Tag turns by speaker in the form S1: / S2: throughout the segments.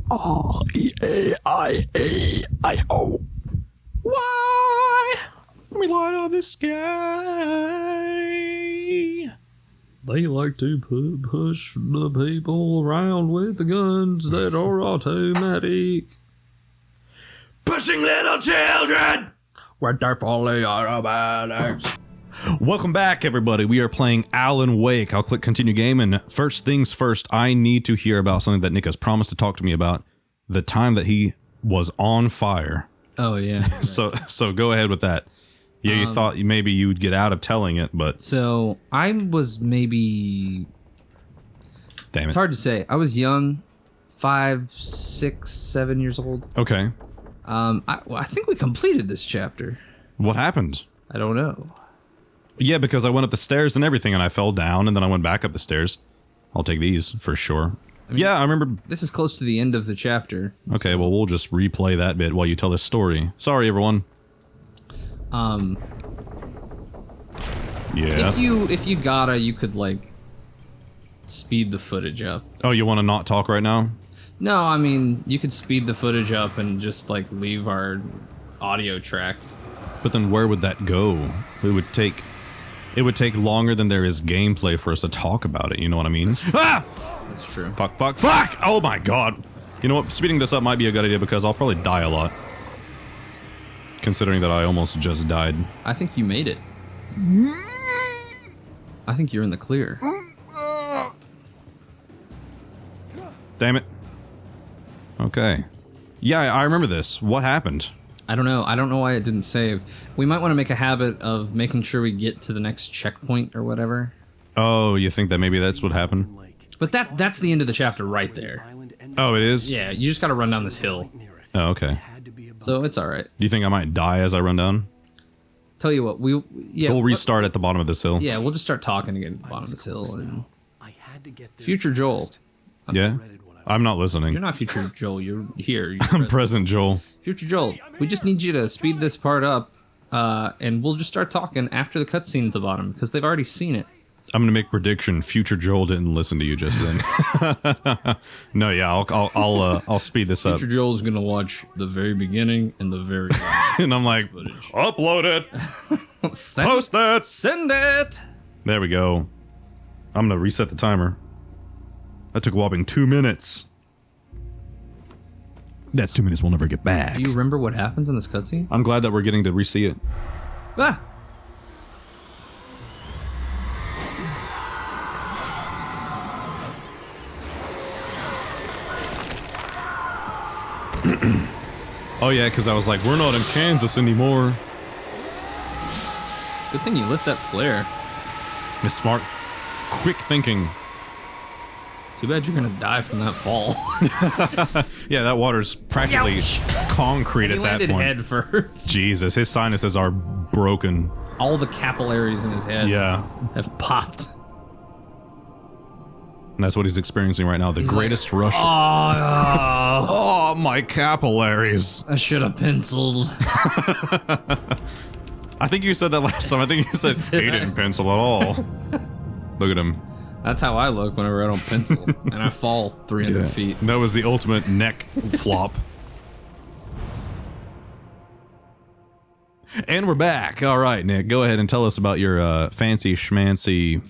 S1: R-E-A-I-A-I-O. Why? We light up the sky. They like to push the people around with the guns that are automatic. Pushing little children with their fully automatics. Welcome back, everybody. We are playing Alan Wake. I'll click continue game, and first things first, I need to hear about something that Nick has promised to talk to me about. The time that he was on fire.
S2: Oh, yeah. Right.
S1: So go ahead with that. Yeah, you thought maybe you would get out of telling it, but...
S2: So, I was maybe...
S1: Damn it.
S2: It's hard to say. I was young. 5, 6, 7 years old.
S1: Okay.
S2: I think we completed this chapter.
S1: What happened?
S2: I don't know.
S1: Yeah, because I went up the stairs and everything, and I fell down, and then I went back up the stairs. I'll take these, for sure. I mean, yeah, I remember...
S2: This is close to the end of the chapter.
S1: Okay, well, we'll just replay that bit while you tell this story. Sorry, everyone. Yeah.
S2: If you gotta, you could, like, speed the footage up.
S1: Oh, you want to not talk right now?
S2: No, I mean, you could speed the footage up and just, like, leave our audio track.
S1: But then where would that go? It would take longer than there is gameplay for us to talk about it, you know what I mean?
S2: That's true.
S1: Fuck! Oh my god! You know what? Speeding this up might be a good idea because I'll probably die a lot. Considering that I almost just died.
S2: I think you made it. I think you're in the clear.
S1: Damn it. Okay. Yeah, I remember this. What happened?
S2: I don't know. I don't know why it didn't save. We might want to make a habit of making sure we get to the next checkpoint or whatever.
S1: Oh, you think that maybe that's what happened?
S2: But that's the end of the chapter right there.
S1: Oh, it is?
S2: Yeah, you just got to run down this hill.
S1: Oh, okay.
S2: So it's all right.
S1: Do you think I might die as I run down?
S2: Tell you what, we'll
S1: restart at the bottom of this hill.
S2: Yeah, we'll just start talking again at the bottom of this hill. And future Joel.
S1: Yeah? I'm not listening.
S2: You're not future Joel, you're here. You're
S1: I'm present Joel.
S2: Future Joel, we just need you to speed this part up, and we'll just start talking after the cutscene at the bottom, because they've already seen it.
S1: I'm gonna make prediction. Future Joel didn't listen to you just then. No, yeah, I'll speed this up.
S2: Future Joel's gonna watch the very beginning and the very end.
S1: And I'm like,
S2: footage.
S1: Upload it, post that,
S2: send it.
S1: There we go. I'm gonna reset the timer. That took a whopping 2 minutes. That's 2 minutes we'll never get back.
S2: Do you remember what happens in this cutscene?
S1: I'm glad that we're getting to re-see it.
S2: Ah!
S1: Oh yeah, because I was like, we're not in Kansas anymore.
S2: Good thing you lit that flare.
S1: It's smart, quick thinking.
S2: Too bad you're gonna die from that fall.
S1: Yeah, that water's practically concrete at that point.
S2: Head first.
S1: Jesus, his sinuses are broken.
S2: All the capillaries in his head have popped.
S1: And that's what he's experiencing right now. The greatest rush.
S2: Oh,
S1: My capillaries.
S2: I should have penciled.
S1: I think you said that last time. I think you said he didn't pencil at all. Look at him.
S2: That's how I look whenever I don't pencil. And I fall 300 feet.
S1: That was the ultimate neck flop. And we're back. All right, Nick, go ahead and tell us about your fancy schmancy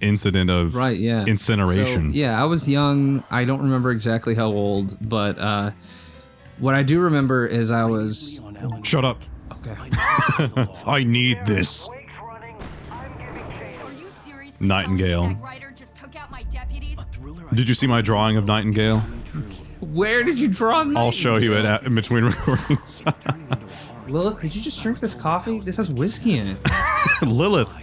S1: incident of incineration.
S2: So, yeah, I was young. I don't remember exactly how old, but what I do remember is I was...
S1: Shut up.
S2: Okay.
S1: I need this. Nightingale. Did you see my drawing of Nightingale?
S2: Where did you draw Nightingale?
S1: I'll show you it in between recordings.
S2: Lilith, did you just drink this coffee? This has whiskey in it.
S1: Lilith.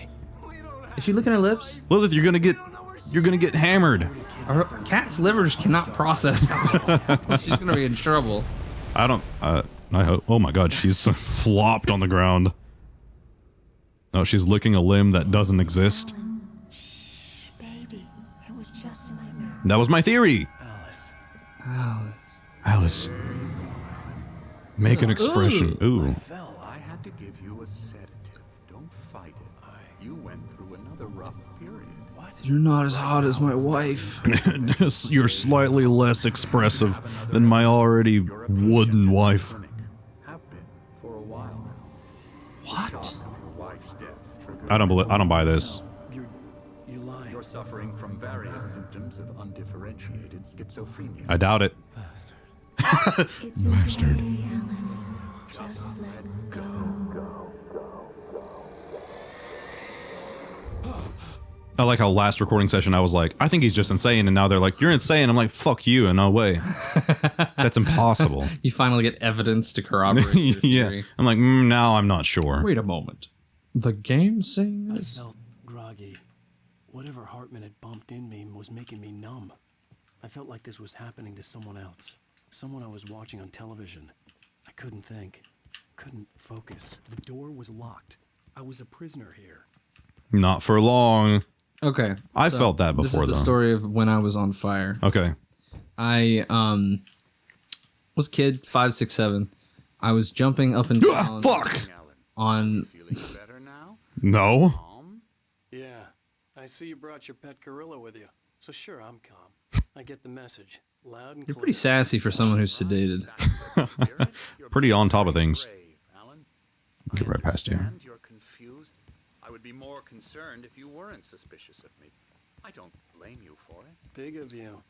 S2: Is she licking her lips?
S1: Lilith, you're gonna get hammered.
S2: Her cat's liver just cannot process. She's gonna be in trouble.
S1: I hope. Oh my god, she's flopped on the ground. Oh, she's licking a limb that doesn't exist.
S3: Baby, it was just a nightmare.
S1: That was my theory. Alice. Make an expression. Ooh.
S4: I had to give you a sedative. Don't fight it. You went through another rough period. Why
S2: You're not as hot as my wife.
S1: You're slightly less expressive than my already wooden wife.
S4: Have been for a while now.
S2: What?
S4: Your wife's death
S1: I don't buy this.
S4: You lie. You're suffering from various symptoms of undifferentiated schizophrenia.
S1: I doubt it.
S3: It's
S1: Bastard.
S3: okay, Alan. Just let go.
S1: I like how last recording session I was like, I think he's just insane, and now they're like, you're insane. I'm like, fuck you, and no way. That's impossible.
S2: You finally get evidence to corroborate your
S1: Yeah.
S2: theory.
S1: I'm like, now I'm not sure.
S2: Wait a moment. The game saying
S5: I
S2: this?
S5: felt groggy. Whatever Hartman had bumped in me was making me numb. I felt like this was happening to someone else. Someone I was watching on television. I couldn't think. Couldn't focus. The door was locked. I was a prisoner here.
S1: Not for long.
S2: Okay.
S1: I felt that
S2: This
S1: before,
S2: is the
S1: though.
S2: story of when I was on fire.
S1: Okay.
S2: I was a kid, 5, 6, 7. I was jumping up and down
S1: Fuck!
S2: on
S4: Feeling better now?
S1: No.
S4: Calm?
S5: Yeah. I see you brought your pet gorilla with you. So sure, I'm calm. I get the message. Loud and
S2: You're
S5: clear.
S2: pretty sassy for someone who's sedated.
S1: Pretty on top of things.
S4: Brave, Alan.
S1: Get right past you.
S4: And you're confused. I would be more concerned if you weren't suspicious of me. I don't blame you for it.
S5: Big of you.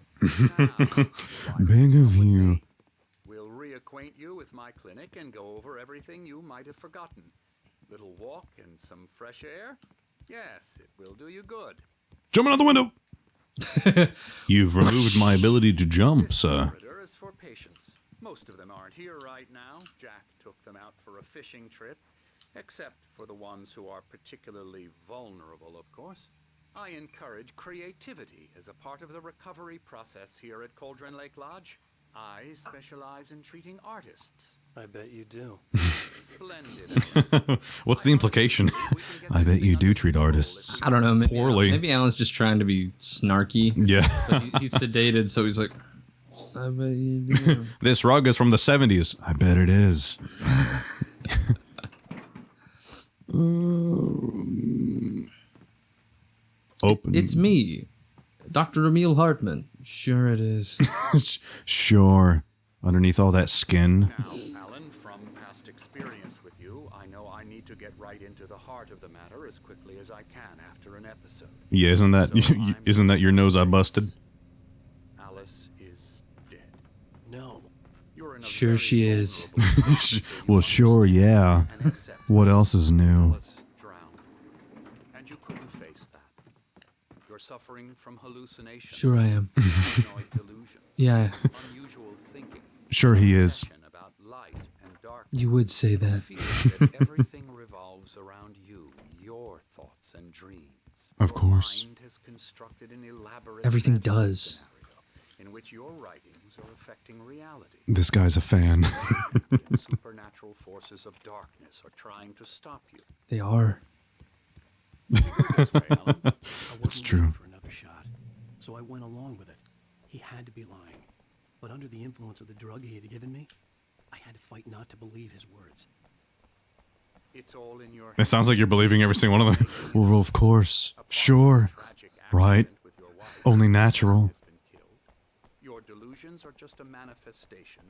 S1: Big of you.
S4: We'll reacquaint you with my clinic and go over everything you might have forgotten. Little walk and some fresh air? Yes, it will do you good.
S1: Jumping out the window! You've removed my ability to jump, sir.
S4: Corridor is for patients. Most of them aren't here right now. Jack took them out for a fishing trip, except for the ones who are particularly vulnerable, of course. I encourage creativity as a part of the recovery process here at Cauldron Lake Lodge. I specialize in treating artists.
S5: I bet you do.
S4: Splendid.
S1: What's the implication? I bet you do treat artists.
S2: I don't know. Maybe,
S1: Poorly.
S2: Maybe Alan's just trying to be snarky.
S1: Yeah.
S2: But he's sedated, so he's like, I bet you do.
S1: This rug is from the 70s. I bet it is. Open.
S2: It's me, Dr. Emil Hartman. Sure it is.
S1: Sure. Underneath all that skin.
S4: Now, Alan, from past experience with you, I know I need to get right into the heart of the matter as quickly as I can after an episode.
S1: Yeah, isn't that your nose I busted?
S4: Alice is dead.
S5: No.
S4: You're in a
S2: Sure
S4: very
S2: she is.
S4: vulnerable position.
S1: Well, sure, yeah.
S4: And accept
S1: What else is new?
S4: Alice drowned, and you couldn't face that. You're suffering from hallucinations.
S2: Sure I am.
S4: Paranoid delusions.
S2: Yeah,
S4: Unusual thinking.
S1: Sure he is.
S4: About light and darkness.
S2: you would say that.
S4: Feel that everything revolves around you, your thoughts and dreams.
S1: Of
S4: Your
S1: course.
S4: mind has constructed an elaborate
S2: Everything
S4: fantasy
S2: does.
S4: scenario in which your writings are affecting reality.
S1: This guy's a fan.
S4: And supernatural forces of darkness are trying to stop you.
S2: They are.
S4: This way, Alan.
S5: I
S1: It's
S5: wasn't
S1: true.
S5: ready for another shot, so I went along with it. He had to be lying. But under the influence of the drug he had given me, I had to fight not to believe his words.
S4: It's all in your
S1: It sounds like you're believing every single one of them. Well, of course. Sure.
S4: tragic
S1: Right.
S4: accident with your wife
S1: Only natural.
S4: has been killed. Your delusions are just a manifestation.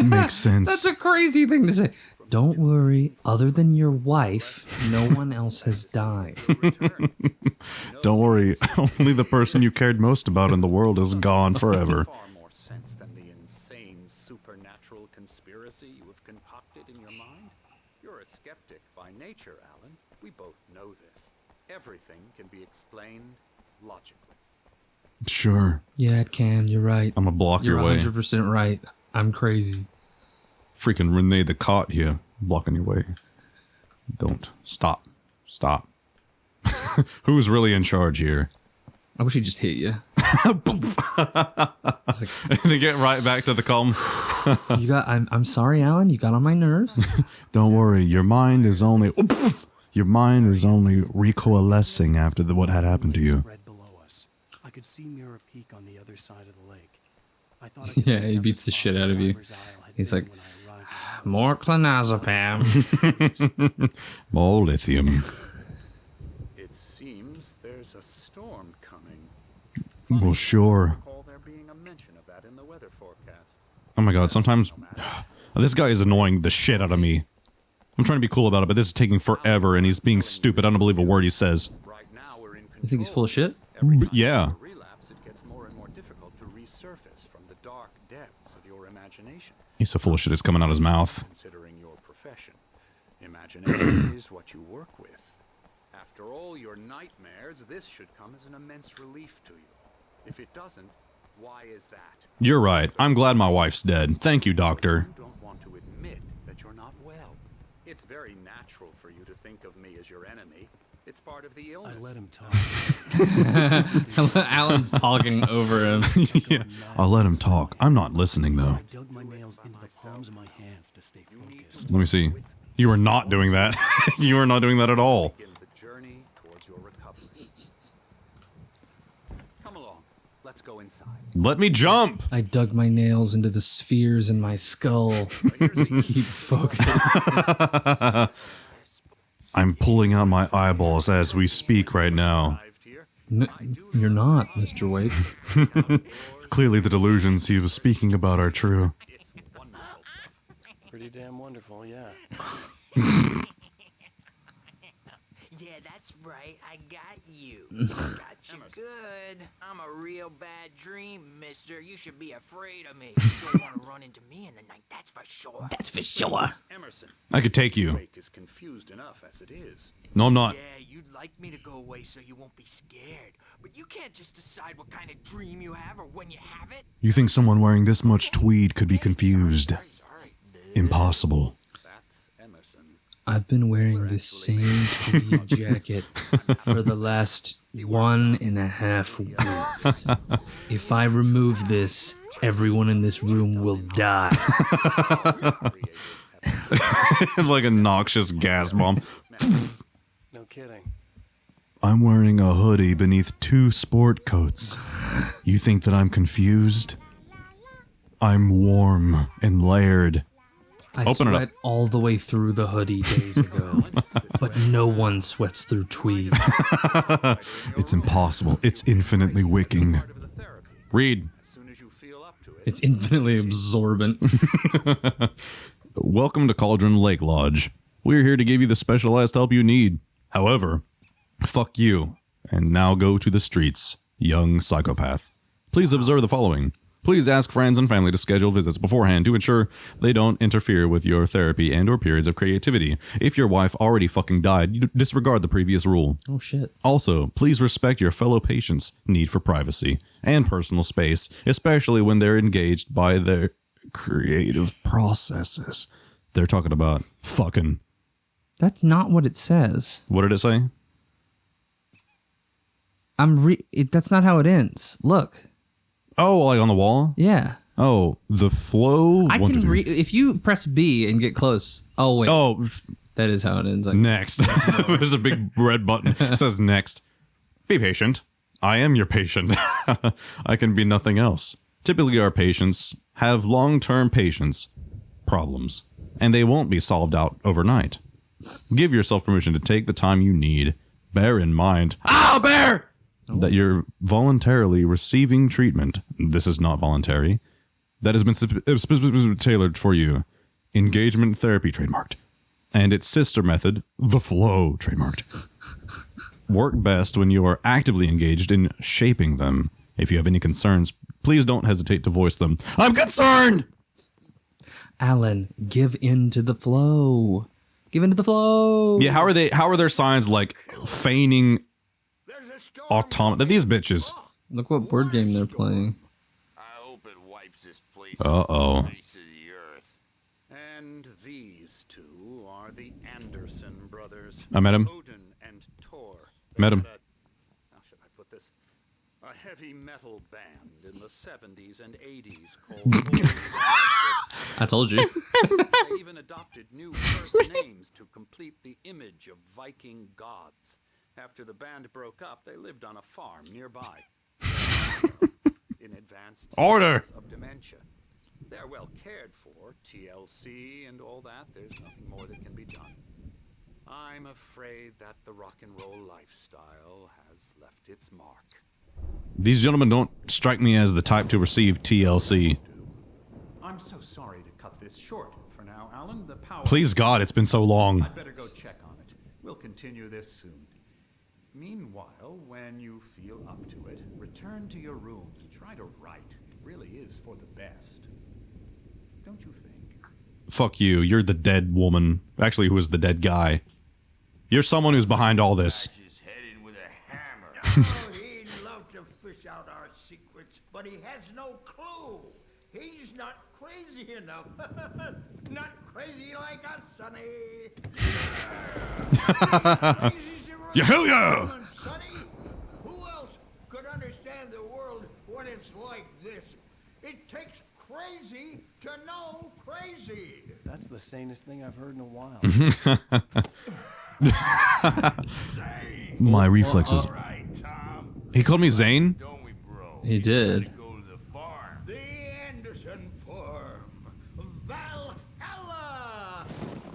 S1: Makes sense.
S2: That's a crazy thing to say. Don't worry, other than your wife, no one else has died.
S4: Return.
S1: Don't worry. Only the person you cared most about in the world is gone forever.
S4: Far more sense than the insane supernatural conspiracy you have concocted in your mind. You're a skeptic by nature, Alan. We both know this. Everything can be explained logically.
S1: Sure.
S2: Yeah, it can. You're right.
S1: I'm gonna block
S2: You're
S1: your way.
S2: 100% right. I'm crazy.
S1: Freaking Renee the Cot here, blocking your way. Don't. Stop. Stop. Who's really in charge here?
S2: I wish he just hit you.
S1: And they get right back to the calm.
S2: You got. I'm sorry, Alan. You got on my nerves.
S1: Don't worry, your mind is only recoalescing after what had happened to you.
S5: Spread below us. I could see Mirror Peak on the other side of the lake. I thought I could
S2: Yeah,
S5: make
S2: he
S5: out
S2: beats the
S5: as
S2: shit
S5: far
S2: out of you.
S5: driver's aisle had
S2: He's
S5: been
S2: like,
S5: when I arrived at the house.
S2: More clonazepam.
S1: More lithium.
S4: It seems there's a storm coming.
S1: Well, sure.
S4: Recall there being a mention of that in the weather forecast.
S1: Oh my god, sometimes... This guy is annoying the shit out of me. I'm trying to be cool about it, but this is taking forever, and he's being stupid. I don't believe a word he says.
S4: Right now we're in control.
S2: You think he's full of shit?
S1: Yeah.
S4: Relapse, it gets more and more difficult to resurface from the dark depths of your imagination.
S1: He's so full of shit, it's coming out his mouth.
S4: Considering your profession, imagination is what you work with. After all your nightmares, this should come as an immense relief to you. If it doesn't, why is that?
S1: You're right. I'm glad my wife's dead. Thank you, doctor.
S4: You don't want to admit that you're not well. It's very natural for you to think of me as your enemy. It's part of the illness.
S5: I let him talk.
S2: Alan's talking over him.
S1: Yeah. I'll let him talk. I'm not listening, though.
S5: I dug my nails into the palms of my hands to stay focused.
S1: Let me see. You are not doing that. You are not doing that at all.
S4: Begin the journey towards your recovery. Come along. Let's go inside.
S1: Let me jump!
S2: I dug my nails into the spheres in my skull to keep focused.
S1: I'm pulling out my eyeballs as we speak right now.
S2: You're not, Mr. Wake.
S1: Clearly the delusions he was speaking about are true.
S4: It's wonderful stuff.
S5: Pretty damn wonderful, yeah.
S3: Yeah, that's right. I got you. Got you good. I'm a real bad dream, mister. You should be afraid of me. You don't want to run into me in the night, that's for sure.
S2: That's for sure.
S4: Emerson,
S1: I could take you.
S4: Drake is confused enough as it is.
S1: No, I'm not.
S3: Yeah, you'd like me to go away so you won't be scared. But you can't just decide what kind of dream you have or when you have it.
S1: You think someone wearing this much tweed could be confused?
S3: Sorry.
S1: Impossible.
S4: That's Emerson.
S2: I've been wearing this same tweed jacket for the last 1.5 weeks. If I remove this, everyone in this room will die.
S1: Like a noxious gas bomb.
S5: No kidding.
S1: I'm wearing a hoodie beneath 2 sport coats. You think that I'm confused? I'm warm and layered.
S2: I
S1: Open it
S2: sweat all the way through the hoodie days ago, but no one sweats through tweed.
S1: It's impossible. It's infinitely wicking.
S4: Part of the therapy.
S1: Read.
S4: As soon as you feel up to it.
S2: It's infinitely absorbent.
S1: Welcome to Cauldron Lake Lodge. We're here to give you the specialized help you need. However, fuck you. And now go to the streets, young psychopath. Please observe the following. Please ask friends and family to schedule visits beforehand to ensure they don't interfere with your therapy and or periods of creativity. If your wife already fucking died, you disregard the previous rule.
S2: Oh shit.
S1: Also, please respect your fellow patients' need for privacy and personal space, especially when they're engaged by their creative processes. They're talking about fucking.
S2: That's not what it says.
S1: What did it say?
S2: That's not how it ends. Look.
S1: Oh, like on the wall?
S2: Yeah.
S1: Oh, the flow.
S2: I
S1: One,
S2: can
S1: two, three.
S2: if you press B and get close. Oh wait.
S1: Oh,
S2: That is how it ends.
S1: next. There's a big red button. It says next. Be patient. I am your patient. I can be nothing else. Typically, our patients have long-term patience problems, and they won't be solved out overnight. Give yourself permission to take the time you need. Bear in mind, that you're voluntarily receiving treatment. This is not voluntary. That has been specifically tailored for you. Engagement therapy trademarked. And its sister method, the flow trademarked. Work best when you are actively engaged in shaping them. If you have any concerns, please don't hesitate to voice them. I'm concerned!
S2: Alan, give in to the flow. Give in to the flow.
S1: Yeah, how are their signs like feigning automaton? These bitches.
S2: Look what board game they're playing.
S6: I hope it wipes this place
S1: Uh-oh.
S6: off the face of the earth.
S4: And these two are the Anderson brothers.
S1: I met him.
S4: Odin and Tor.
S1: Met him.
S4: How should I put this? A heavy metal band in the 70s and 80s called Odin.
S2: I told you.
S4: They even adopted new first names to complete the image of Viking gods. After the band broke up, they lived on a farm nearby. In advanced
S1: Order!
S4: stages of dementia. They're well cared for, TLC and all that. There's nothing more that can be done. I'm afraid that the rock and roll lifestyle has left its mark.
S1: These gentlemen don't strike me as the type to receive TLC.
S4: I'm so sorry to cut this short for now, Alan. The power...
S1: Please God, it's been so long.
S4: I'd better go check on it. We'll continue this soon. Meanwhile, when you feel up to it, return to your room and try to write. It really is for the best. Don't you think?
S1: Fuck you. You're the dead woman. Actually, who was the dead guy? You're someone who's behind all this.
S6: His head in with a hammer.
S7: Oh, he'd love to fish out our secrets, but he has no clue. He's not crazy enough. Not crazy like us, Sonny.
S1: Yeah, hell yeah!
S7: Sonny, who else could understand the world when it's like this? It takes crazy to know crazy.
S5: That's the sanest thing I've heard in a while.
S1: My reflexes.
S6: All right, Tom.
S1: He called me Zane?
S6: Don't we, bro?
S2: He did.
S6: Go to the farm.
S7: The Anderson Farm. Valhalla!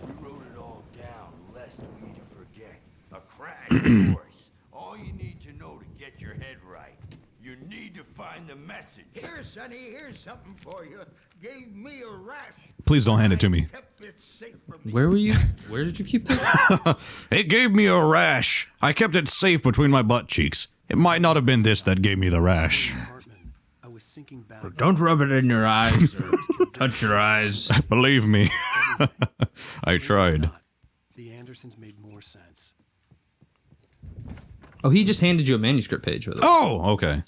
S6: We wrote it all down, lest we forget. A crash course. All you need to know to get your head right. You need to find the message.
S7: Here, Sonny, here's something for you. Gave me a rash.
S1: Please don't hand it to me.
S7: Kept it safe from me.
S2: Where were you? Where did you keep this?
S1: It gave me a rash. I kept it safe between my butt cheeks. It might not have been this that gave me the rash.
S5: Apartment. I was sinking back.
S2: Don't rub it in your eyes or touch your eyes.
S1: Believe me. I tried.
S5: The Andersons made more sense.
S2: Oh, he just handed you a manuscript page with it.
S1: Oh, okay.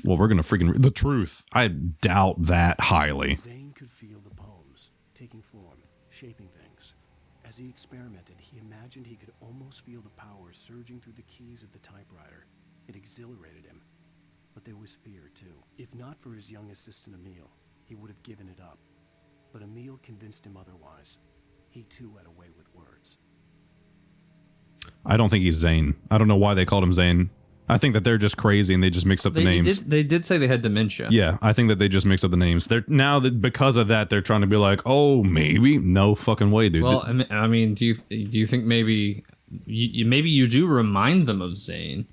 S1: Well, we're gonna freaking read the truth. I doubt that highly.
S5: Zane could feel the poems, taking form, shaping things. As he experimented, he imagined he could almost feel the power surging through the keys of the typewriter. It exhilarated him. But there was fear, too. If not for his young assistant Emil, he would have given it up. But Emil convinced him otherwise. He, too, had a way with words.
S1: I don't think he's Zane. I don't know why they called him Zane. I think that they're just crazy and they just mixed up the names.
S2: They did say they had dementia.
S1: Yeah, I think that they just mixed up the names. They're now that because of that, they're trying to be like, oh, maybe no fucking way, dude.
S2: Well, I mean, do you think maybe you do remind them of Zane?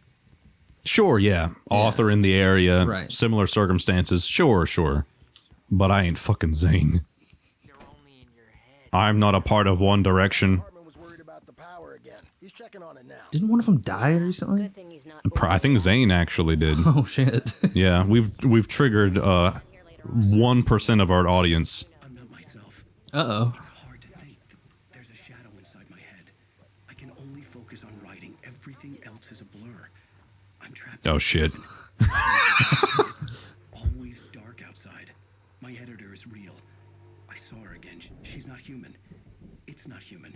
S1: Sure, yeah. Author in the area,
S2: Right.
S1: Similar circumstances. Sure. But I ain't fucking Zane.
S3: You're only in your head.
S1: I'm not a part of One Direction.
S7: Hartman was worried about the power again. He's checking on it now.
S2: Didn't one of them die recently?
S8: Good thing he's not.
S1: I think Zane actually did.
S2: Oh shit!
S1: Yeah, we've triggered 1% of our audience.
S5: I'm not myself.
S2: Uh-oh.
S5: It's hard to think that there's a shadow inside my head. I can only focus on writing. Everything else is a blur. I'm trapped.
S1: Oh shit.
S5: Always dark outside. My editor is real. I saw her again. She's not human. It's not human.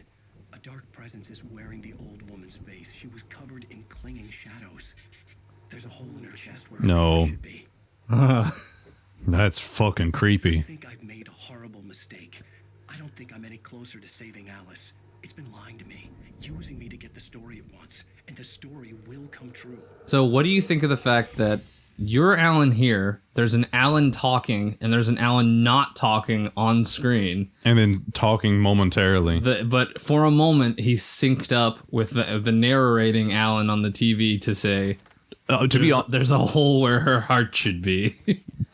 S5: A dark presence is wearing the old woman's face. She was covered in clinging shadows. There's a hole in her chest where her
S1: No.
S5: heart should be.
S1: That's fucking
S5: I
S1: creepy.
S5: think I've made a horrible mistake. I don't think I'm any closer to saving Alice. It's been lying to me, using me to get the story it wants, and the story will come true.
S2: So, what do you think of the fact that you're Alan here? There's an Alan talking, and there's an Alan not talking on screen.
S1: And then talking momentarily.
S2: But for a moment, he's synced up with the narrating Alan on the TV to say, there's a hole where her heart should be.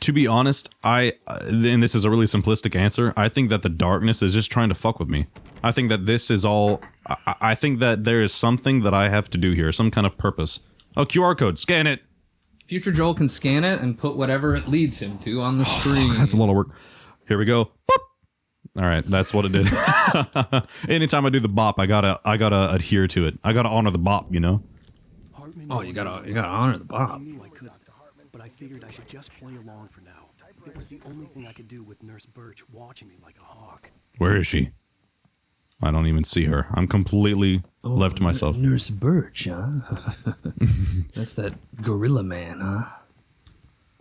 S1: To be honest, and this is a really simplistic answer, I think that the darkness is just trying to fuck with me. I think that this is all... I think that there is something that I have to do here, some kind of purpose. Oh, QR code, scan it!
S2: Future Joel can scan it and put whatever it leads him to on the screen.
S1: That's a lot of work. Here we go. Boop. All right, that's what it did. Anytime I do the bop, I gotta adhere to it. I gotta honor the bop, you know?
S5: Hartman
S2: Oh, you gotta honor the
S5: I
S2: Bob.
S5: knew I could, but I figured I should just play along for now. It was the only thing I could do with Nurse Birch watching me like a hawk.
S1: Where is she? I don't even see her. I'm completely left to myself.
S2: Nurse Birch, huh? That's that gorilla man, huh?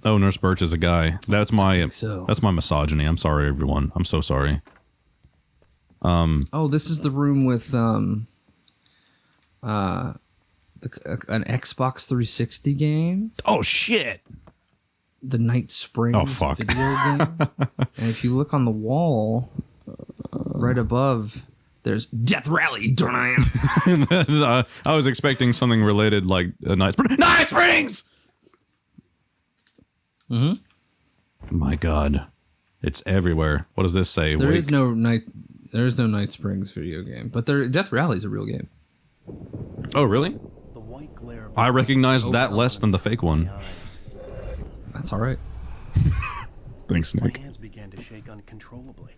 S1: Oh, Nurse Birch is a guy. That's my
S2: so.
S1: That's my misogyny. I'm sorry, everyone. I'm so sorry.
S2: Oh, this is the room with an Xbox 360 game.
S1: Oh shit!
S2: The Night Springs
S1: Oh, fuck.
S2: video game. And if you look on the wall right above, There's Death Rally.
S1: I was expecting something related like Night Springs. My God, it's everywhere. What does this say?
S2: There is no Night Springs video game, but Death Rally is a real game.
S1: Oh, really?
S5: The white glare
S1: I recognized that less than the fake one.
S2: That's all right.
S1: Thanks,
S5: My
S1: Nick.
S5: hands began to shake uncontrollably.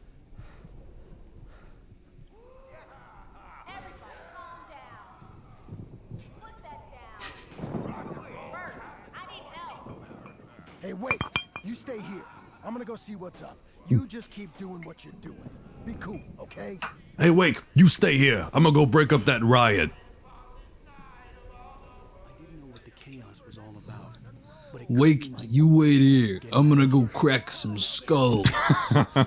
S8: Hey, wait! You stay here. I'm gonna go see what's up. You just keep doing what you're doing. Be cool, okay?
S1: Hey, Wake, you stay here. I'm gonna go break up that riot.
S5: I didn't know what the chaos was all about. But it
S2: Wake,
S5: could be
S2: you wait here. I'm gonna go crack some skulls.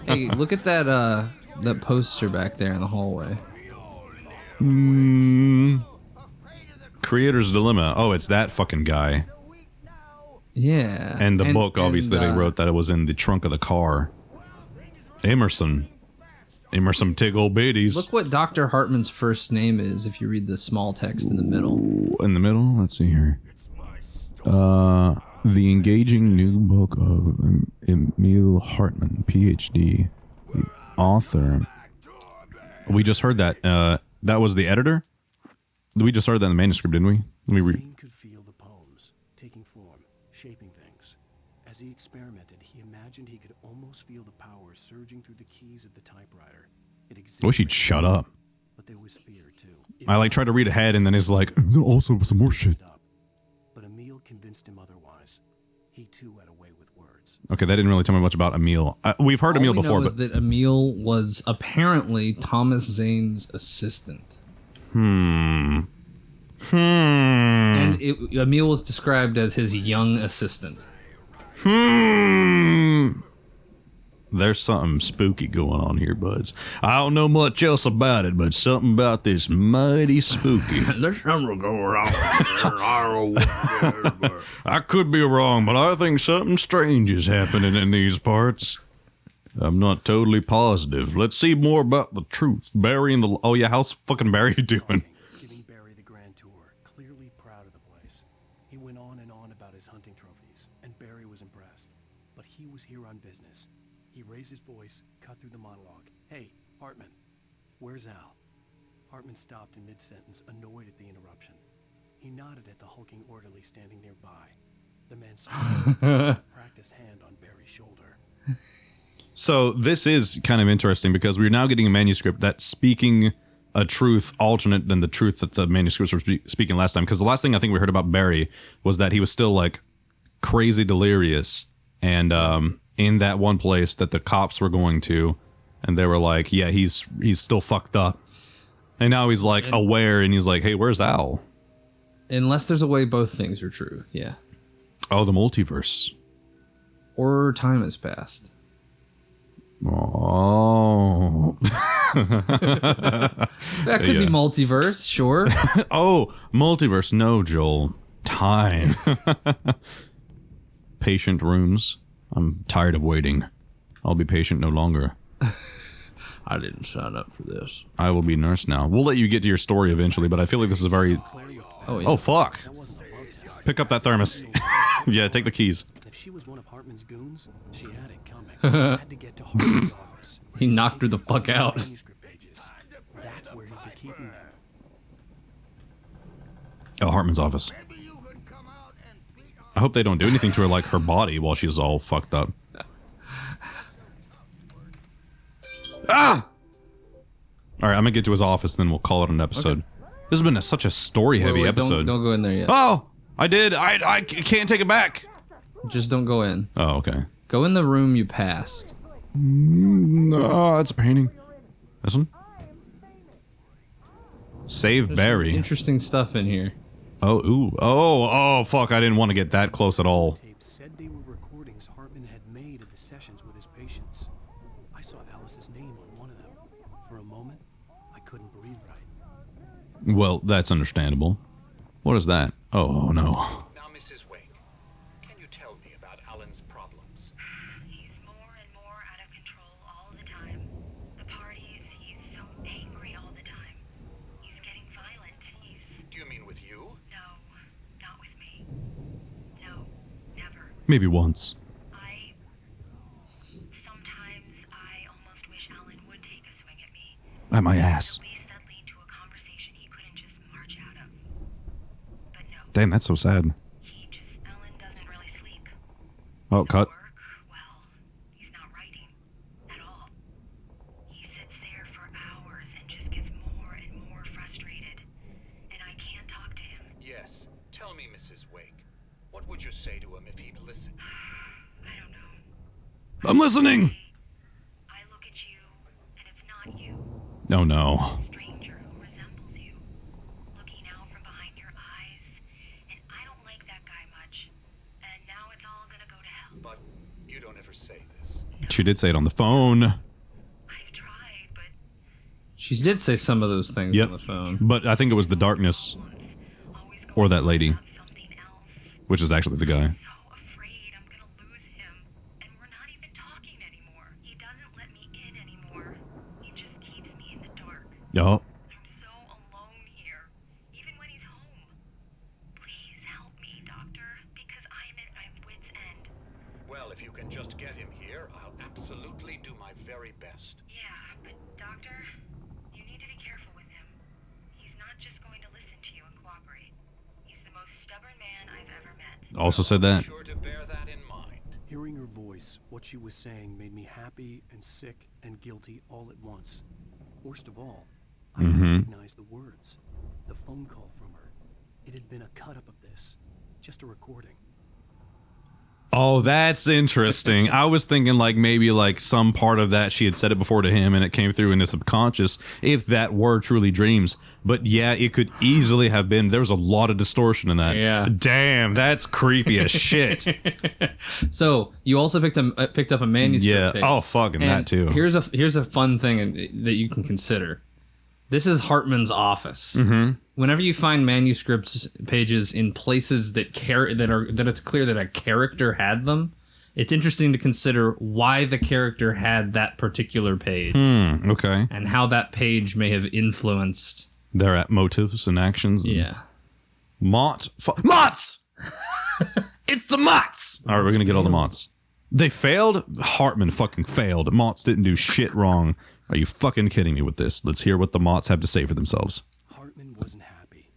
S2: Hey, look at that poster back there in the hallway.
S1: Creator's Dilemma. Oh, it's that fucking guy.
S2: Yeah.
S1: And the book, obviously, they wrote that it was in the trunk of the car. Emerson Tig Old Beatties.
S2: Look what Dr. Hartman's first name is if you read the small text in the middle.
S1: In the middle? Let's see here. The engaging new book of Emil Hartman, PhD. The author. We just heard that. That was the editor? We just heard that in the manuscript, didn't we? Let me read.
S5: Zane could feel the poems taking form, shaping things. As he experimented, he imagined he could almost feel the power surging through the keys of the typewriter. It
S1: I wish he'd shut up.
S5: But there was fear too.
S1: I tried to read ahead and then it's like, also some more shit.
S5: But Emil convinced him otherwise. He too had a way with words.
S1: Okay, that didn't really tell me much about Emil. We've heard Emil before,
S2: but that Emil was apparently Thomas Zane's assistant. And Emil was described as his young assistant.
S1: There's something spooky going on here, buds. I don't know much else about it, but something about this mighty spooky.
S2: There's something going on.
S1: I could be wrong, but I think something strange is happening in these parts. I'm not totally positive. Let's see more about the truth. Barry and the... Oh, yeah, how's fucking Barry doing?
S5: Giving Barry the grand tour, clearly proud of the place. He went on and on about his hunting trophies, and Barry was impressed. But he was here on business. He raised his voice, cut through the monologue. Hey, Hartman, where's Al? Hartman stopped in mid-sentence, annoyed at the interruption. He nodded at the hulking orderly standing nearby. The man smiled, practiced hand on Barry's shoulder.
S1: So this is kind of interesting because we're now getting a manuscript that's speaking a truth alternate than the truth that the manuscripts were speaking last time. Because the last thing I think we heard about Barry was that he was still like crazy delirious and in that one place that the cops were going to, and they were like, yeah, he's still fucked up. And now he's like aware and he's like, hey, where's Al?
S2: Unless there's a way both things are true, yeah.
S1: Oh, the multiverse.
S2: Or time has passed.
S1: Oh.
S2: That could be multiverse, sure.
S1: Oh, multiverse. No, Joel. Time. Patient rooms. I'm tired of waiting. I'll be patient no longer.
S2: I didn't sign up for this.
S1: I will be nurse now. We'll let you get to your story eventually, but I feel like this is a very...
S2: Oh, yeah.
S1: Oh, fuck. Pick up that thermos. Yeah, take the keys.
S5: If she was one of Hartman's goons, she had it coming. Had to get to Hartman's office.
S2: He knocked her the fuck out.
S5: Manuscript pages. That's where he'd be keeping them.
S1: Oh, Hartman's office. I hope they don't do anything to her, like her body, while she's all fucked up. Ah! All right, I'm gonna get to his office, then we'll call it an episode. Okay. This has been such a story-heavy
S2: Wait,
S1: episode.
S2: Don't go in there yet.
S1: Oh, I did. I can't take it back.
S2: Just don't go in.
S1: Oh, okay.
S2: Go in the room you passed.
S1: No, it's a painting. This one? Save
S2: There's
S1: Barry.
S2: some interesting stuff in here.
S1: Oh, ooh. Oh, fuck. I didn't want to get that close at all.
S5: Tapes said they were recordings Hartman had made of the sessions with his patients. I saw Alice's name on one of them. For a moment, I couldn't breathe right.
S1: Well, that's understandable. What is that? Oh, no.
S9: Now, Mrs. Wake, can you tell me about Alan's problems?
S10: He's more and more out of control all the time. The parties, he's so angry all the
S1: Maybe once.
S10: Sometimes I almost wish Alan would take a swing at me.
S1: At my ass.
S10: At least that lead to a conversation he couldn't just march out of. But no.
S1: Damn, that's so sad.
S10: Alan doesn't really sleep.
S1: Oh, cut.
S10: Well, he's not writing at all. He sits there for hours and just gets more and more frustrated. And I can't talk to him.
S9: Yes. Tell me, Mrs. Wake. What would you say to him if he'd listen?
S10: I don't know.
S1: I'm listening!
S10: I look at you, and it's not you.
S1: Oh, no.
S10: Stranger who resembles you, looking out from behind your eyes, and I don't like that guy much. And now it's all gonna go to hell.
S9: But you don't ever say this.
S1: She did say it on the phone.
S10: I've tried, but
S2: She did say some of those things on the phone.
S1: But I think it was the darkness. Or that lady. Which is actually the guy.
S10: so afraid I'm gonna lose him. And we're not even talking anymore. He doesn't let me in anymore. He just keeps me in the dark.
S1: Oh.
S10: I'm so alone here, even when he's home. Please help me, Doctor, because I'm at my wit's end.
S9: Well, if you can just get him here, I'll absolutely do my very best.
S10: Yeah, but Doctor, you need to be careful with him. He's not just going to listen to you and cooperate. He's the most stubborn man I've ever met.
S1: Also said that.
S9: Sure to bear that in mind.
S5: Hearing her voice, what she was saying made me happy and sick and guilty all at once. Worst of all, I recognized the words. The phone call from her. It had been a cut-up of this. Just a recording.
S1: Oh, that's interesting. I was thinking like maybe like some part of that she had said it before to him and it came through in his subconscious if that were truly dreams. But yeah, it could easily have been. There was a lot of distortion in that.
S2: Yeah.
S1: Damn, that's creepy as shit.
S2: So you also picked up a manuscript.
S1: Yeah.
S2: page.
S1: Oh, fucking
S2: And
S1: that too.
S2: Here's a fun thing that you can consider. This is Hartman's office. Mm-hmm. Whenever you find manuscripts pages in places that it's clear that a character had them, it's interesting to consider why the character had that particular page.
S1: Okay.
S2: And how that page may have influenced
S1: their motives and actions. And Mott. Motts! It's the Motts! All right, we're going to get all the Motts. They failed? Hartman fucking failed. Motts didn't do shit wrong. Are you fucking kidding me with this? Let's hear what the Motts have to say for themselves.
S5: Hartman wasn't happy.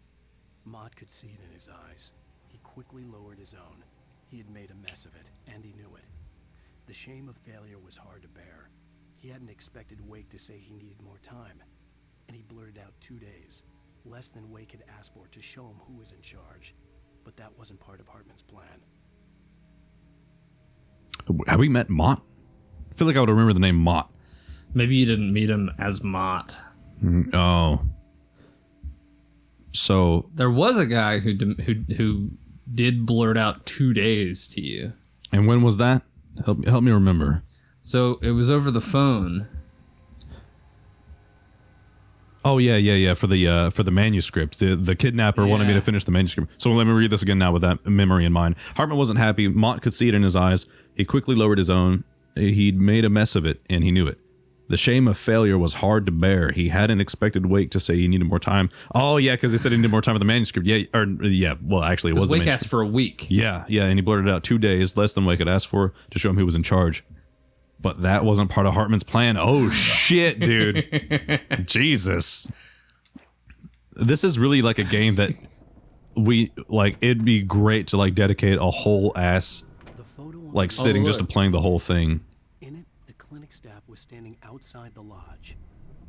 S5: Mott could see it in his eyes. He quickly lowered his own. He had made a mess of it, and he knew it. The shame of failure was hard to bear. He hadn't expected Wake to say he needed more time, and he blurted out 2 days, less than Wake had asked for to show him who was in charge. But that wasn't part of Hartman's plan.
S1: Have we met Mott? I feel like I would remember the name Mott.
S2: Maybe you didn't meet him as Mott.
S1: Oh. So
S2: there was a guy who did blurt out 2 days to you.
S1: And when was that? Help me remember.
S2: So it was over the phone.
S1: Oh yeah. For the manuscript, the kidnapper wanted me to finish the manuscript. So let me read this again now with that memory in mind. Hartman wasn't happy. Mott could see it in his eyes. He quickly lowered his own. He'd made a mess of it, and he knew it. The shame of failure was hard to bear. He hadn't expected Wake to say he needed more time. Oh yeah, because they said he needed more time with the manuscript. Yeah. Well, actually, it was the
S2: Wake
S1: manuscript.
S2: asked for a week.
S1: Yeah, and he blurted out 2 days, less than Wake had asked for, to show him who was in charge. But that wasn't part of Hartman's plan. Oh shit, dude. Jesus. This is really like a game that we like. It'd be great to like dedicate a whole ass like sitting just to playing the whole thing.
S5: In it, the clinic staff was standing outside the lodge.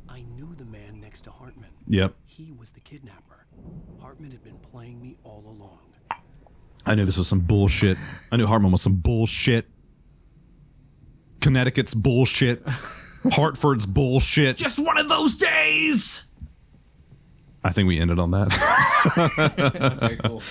S5: I knew the man next to Hartman.
S1: Yep.
S5: He was the kidnapper. Hartman had been playing me all along.
S1: I knew this was some bullshit. I knew Hartman was some bullshit. Connecticut's bullshit. Hartford's bullshit.
S2: Just one of those days.
S1: I think we ended on that.
S2: Okay, cool.